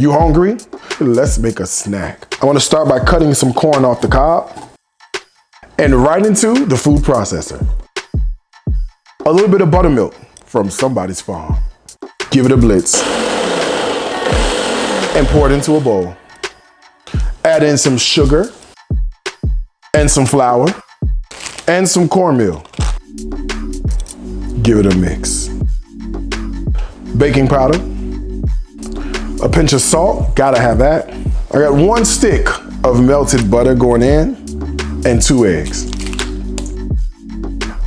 You hungry? Let's make a snack. I want to start by cutting some corn off the cob and right into the food processor. A little bit of buttermilk from somebody's farm. Give it a blitz and pour it into a bowl. Add in some sugar and some flour and some cornmeal. Give it a mix. Baking powder, a pinch of salt, gotta have that. I got 1 stick of melted butter going in and 2 eggs.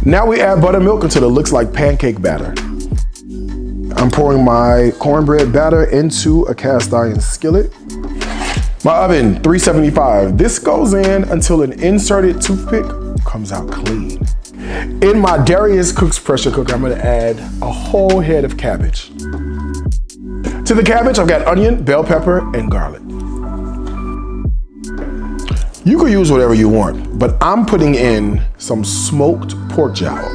Now we add buttermilk until it looks like pancake batter. I'm pouring my cornbread batter into a cast iron skillet. My oven, 375. This goes in until an inserted toothpick comes out clean. In my Darius Cooks pressure cooker, I'm gonna add a whole head of cabbage. To the cabbage, I've got onion, bell pepper, and garlic. You can use whatever you want, but I'm putting in some smoked pork jowl.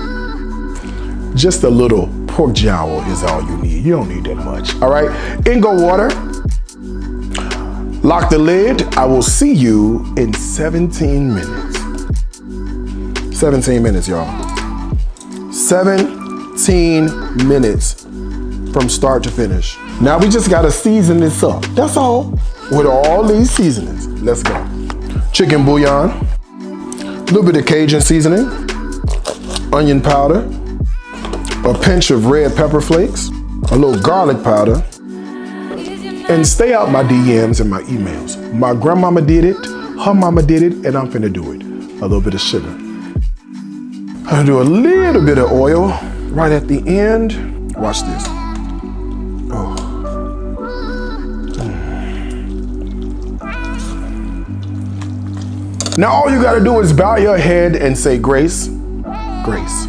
Just a little pork jowl is all you need. You don't need that much, all right? In go water. Lock the lid. I will see you in 17 minutes. 17 minutes, y'all. 17 minutes from start to finish. Now we just gotta season this up. That's all. With all these seasonings. Let's go. Chicken bouillon, a little bit of Cajun seasoning, onion powder, a pinch of red pepper flakes, a little garlic powder, and stay out my DMs and my emails. My grandmama did it, her mama did it, and I'm finna do it. A little bit of sugar. I'm gonna do a little bit of oil right at the end. Watch this. Oh. Now all you gotta do is bow your head and say grace, grace.